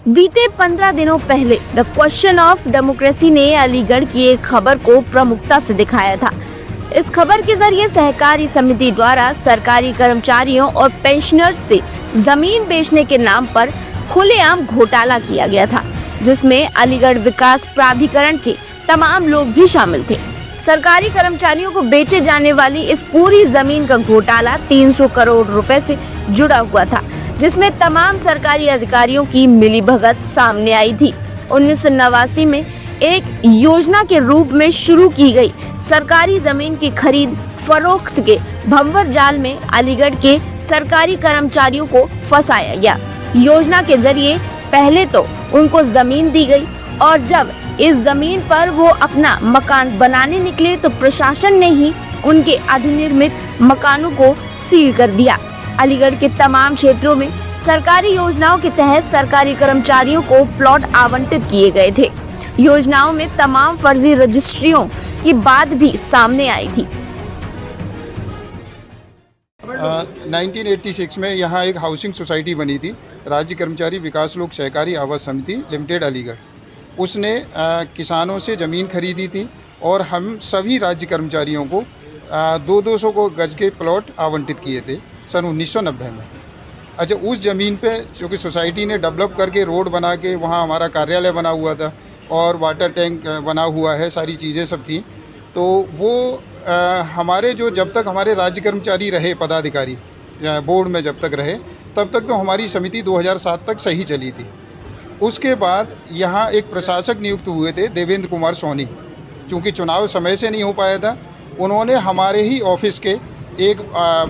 बीते 15 दिनों पहले द क्वेश्चन ऑफ डेमोक्रेसी ने अलीगढ़ की एक खबर को प्रमुखता से दिखाया था। इस खबर के जरिए सहकारी समिति द्वारा सरकारी कर्मचारियों और पेंशनर्स से जमीन बेचने के नाम पर खुलेआम घोटाला किया गया था, जिसमें अलीगढ़ विकास प्राधिकरण के तमाम लोग भी शामिल थे। सरकारी कर्मचारियों को बेचे जाने वाली इस पूरी जमीन का घोटाला 300 करोड़ रुपए से जुड़ा हुआ था, जिसमें तमाम सरकारी अधिकारियों की मिलीभगत सामने आई थी। 1989 में एक योजना के रूप में शुरू की गई सरकारी जमीन की खरीद फरोख्त के भंवर जाल में अलीगढ़ के सरकारी कर्मचारियों को फंसाया गया। योजना के जरिए पहले तो उनको जमीन दी गई और जब इस जमीन पर वो अपना मकान बनाने निकले तो प्रशासन ने ही उनके अधिनिर्मित मकानों को सील कर दिया। अलीगढ़ के तमाम क्षेत्रों में सरकारी योजनाओं के तहत सरकारी कर्मचारियों को प्लॉट आवंटित किए गए थे। योजनाओं में तमाम फर्जी रजिस्ट्रियों की बात भी सामने आई थी। 1986 में यहाँ एक हाउसिंग सोसाइटी बनी थी, राज्य कर्मचारी विकास लोक सहकारी आवास समिति लिमिटेड अलीगढ़। उसने किसानों से ज़मीन खरीदी थी और हम सभी राज्य कर्मचारियों को 200 को गज के प्लॉट आवंटित किए थे सन 1990 में। अच्छा, उस ज़मीन पे जो कि सोसाइटी ने डेवलप करके रोड बना के वहाँ हमारा कार्यालय बना हुआ था और वाटर टैंक बना हुआ है, सारी चीज़ें सब थी। तो वो हमारे जो जब तक हमारे राज्य कर्मचारी रहे, पदाधिकारी बोर्ड में जब तक रहे, तब तक तो हमारी समिति 2007 तक सही चली थी। उसके बाद यहाँ एक प्रशासक नियुक्त हुए थे, देवेंद्र कुमार सोनी। चूँकि चुनाव समय से नहीं हो पाया था, उन्होंने हमारे ही ऑफिस के एक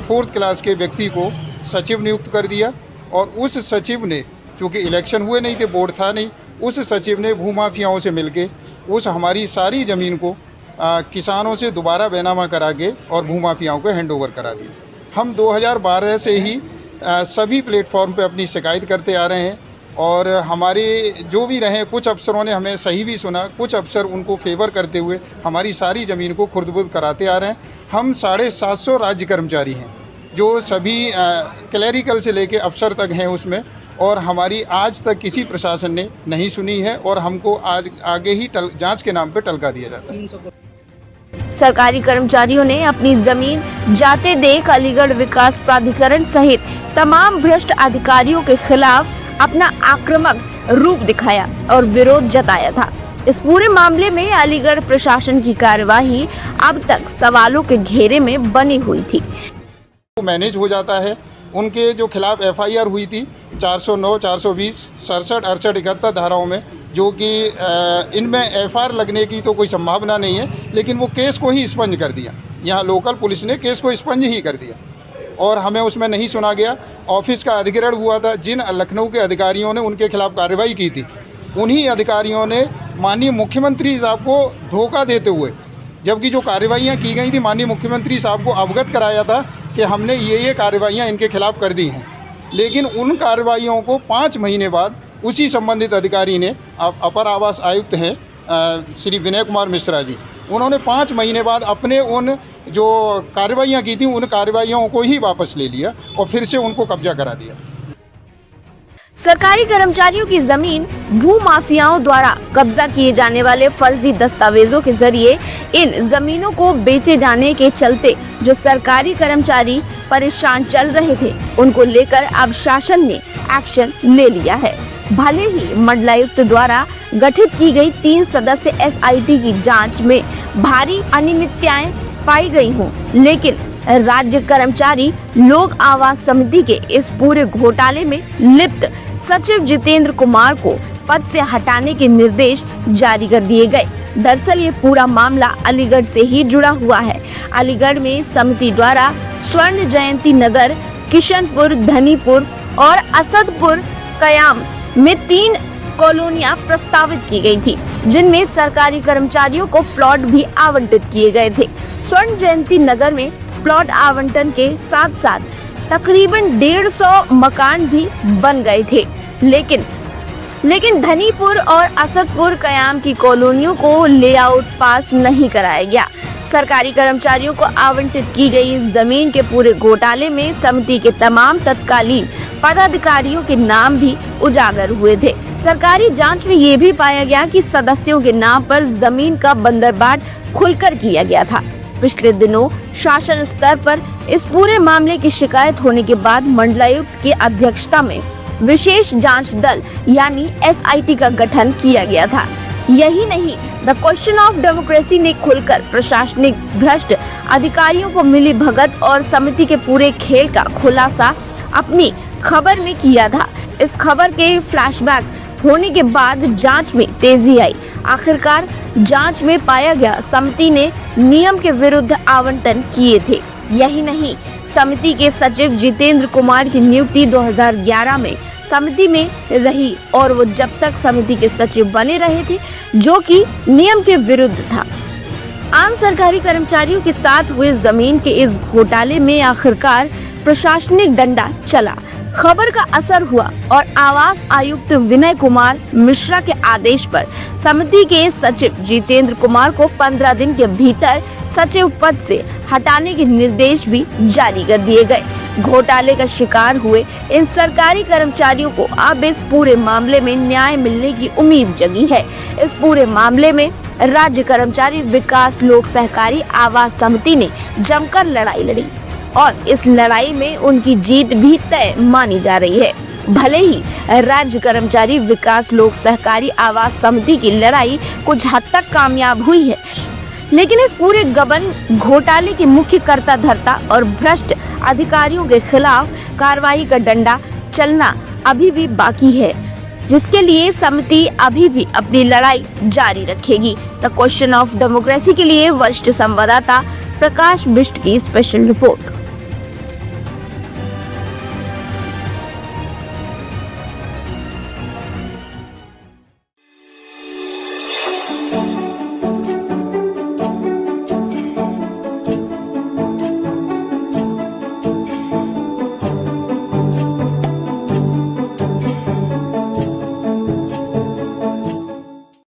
4th क्लास के व्यक्ति को सचिव नियुक्त कर दिया और उस सचिव ने, चूँकि इलेक्शन हुए नहीं थे, बोर्ड था नहीं, उस सचिव ने भूमाफियाओं से मिलके उस हमारी सारी ज़मीन को किसानों से दोबारा बैनामा करा के और भूमाफियाओं को हैंडओवर करा दिया। हम 2012 से ही सभी प्लेटफॉर्म पे अपनी शिकायत करते आ रहे हैं और हमारे जो भी रहे, कुछ अफसरों ने हमें सही भी सुना, कुछ अफसर उनको फेवर करते हुए हमारी सारी ज़मीन को खुर्द-बुर्द कराते आ रहे हैं। हम 750 राज्य कर्मचारी हैं जो सभी क्लरिकल से लेके अफसर तक हैं उसमें, और हमारी आज तक किसी प्रशासन ने नहीं सुनी है और हमको आज आगे ही जांच के नाम पे टलका दिया जाता है। सरकारी कर्मचारियों ने अपनी जमीन जाते देख अलीगढ़ विकास प्राधिकरण सहित तमाम भ्रष्ट अधिकारियों के खिलाफ अपना आक्रामक रूप दिखाया और विरोध जताया था। इस पूरे मामले में अलीगढ़ प्रशासन की कार्यवाही अब तक सवालों के घेरे में बनी हुई थी। मैनेज हो जाता है। उनके जो खिलाफ FIR हुई थी 409, 420, 67, 68, 71 धाराओं में, जो कि इनमें FIR लगने की तो कोई संभावना नहीं है, लेकिन वो केस को ही स्पंज कर दिया। यहाँ लोकल पुलिस ने केस को स्पंज ही कर दिया और हमें उसमें नहीं सुना गया। ऑफिस का अधिग्रहण हुआ था, जिन लखनऊ के अधिकारियों ने उनके खिलाफ कार्रवाई की थी, उन्हीं अधिकारियों ने माननीय मुख्यमंत्री साहब को धोखा देते हुए, जबकि जो कार्रवाइयाँ की गई थी माननीय मुख्यमंत्री साहब को अवगत कराया था कि हमने ये कार्रवाइयाँ इनके खिलाफ कर दी हैं, लेकिन उन कार्रवाइयों को 5 महीने बाद उसी संबंधित अधिकारी ने, अपर आवास आयुक्त हैं श्री विनय कुमार मिश्रा जी, उन्होंने 5 महीने बाद अपने उन जो कार्रवाइयाँ की थी उन कार्रवाइयों को ही वापस ले लिया और फिर से उनको कब्जा करा दिया। सरकारी कर्मचारियों की जमीन भूमाफियाओं द्वारा कब्जा किए जाने वाले फर्जी दस्तावेजों के जरिए इन जमीनों को बेचे जाने के चलते जो सरकारी कर्मचारी परेशान चल रहे थे, उनको लेकर अब शासन ने एक्शन ले लिया है। भले ही मंडलायुक्त द्वारा गठित की गई 3 सदस्य SIT की जांच में भारी अनियमितताएं पाई गई हों, लेकिन राज्य कर्मचारी लोक आवास समिति के इस पूरे घोटाले में लिप्त सचिव जितेंद्र कुमार को पद से हटाने के निर्देश जारी कर दिए गए। दरअसल ये पूरा मामला अलीगढ़ से ही जुड़ा हुआ है। अलीगढ़ में समिति द्वारा स्वर्ण जयंती नगर, किशनपुर, धनीपुर और असदपुर कयाम में 3 कॉलोनियां प्रस्तावित की गई थी, जिनमें सरकारी कर्मचारियों को प्लॉट भी आवंटित किए गए थे। स्वर्ण जयंती नगर में प्लॉट आवंटन के साथ साथ तकरीबन 150 मकान भी बन गए थे, लेकिन धनीपुर और असदपुर कयाम की कॉलोनियों को लेआउट पास नहीं कराया गया। सरकारी कर्मचारियों को आवंटित की गई इस जमीन के पूरे घोटाले में समिति के तमाम तत्कालीन पदाधिकारियों के नाम भी उजागर हुए थे। सरकारी जांच में ये भी पाया गया कि सदस्यों के नाम पर जमीन का बंदरबाट खुलकर किया गया था। पिछले दिनों शासन स्तर पर इस पूरे मामले की शिकायत होने के बाद मंडलायुक्त की अध्यक्षता में विशेष जांच दल यानी SIT का गठन किया गया था। यही नहीं, द क्वेश्चन ऑफ डेमोक्रेसी ने खुलकर प्रशासनिक भ्रष्ट अधिकारियों को मिली भगत और समिति के पूरे खेल का खुलासा अपनी खबर में किया था। इस खबर के फ्लैशबैक होने के बाद जांच में तेजी आई। आखिरकार जांच में पाया गया समिति ने नियम के विरुद्ध आवंटन किए थे। यही नहीं, समिति के सचिव जितेंद्र कुमार की नियुक्ति 2011 में समिति में रही और वो जब तक समिति के सचिव बने रहे थे, जो कि नियम के विरुद्ध था। आम सरकारी कर्मचारियों के साथ हुए जमीन के इस घोटाले में आखिरकार प्रशासनिक डंडा चला। खबर का असर हुआ और आवास आयुक्त विनय कुमार मिश्रा के आदेश पर समिति के सचिव जितेंद्र कुमार को 15 दिन के भीतर सचिव पद से हटाने के निर्देश भी जारी कर दिए गए। घोटाले का शिकार हुए इन सरकारी कर्मचारियों को अब इस पूरे मामले में न्याय मिलने की उम्मीद जगी है। इस पूरे मामले में राज्य कर्मचारी विकास लोक सहकारी आवास समिति ने जमकर लड़ाई लड़ी और इस लड़ाई में उनकी जीत भी तय मानी जा रही है। भले ही राज्य कर्मचारी विकास लोक सहकारी आवास समिति की लड़ाई कुछ हद तक कामयाब हुई है, लेकिन इस पूरे गबन घोटाले के मुख्य कर्ता धर्ता और भ्रष्ट अधिकारियों के खिलाफ कार्रवाई का डंडा चलना अभी भी बाकी है, जिसके लिए समिति अभी भी अपनी लड़ाई जारी रखेगी। द क्वेश्चन ऑफ डेमोक्रेसी के लिए वरिष्ठ संवाददाता प्रकाश बिष्ट की स्पेशल रिपोर्ट।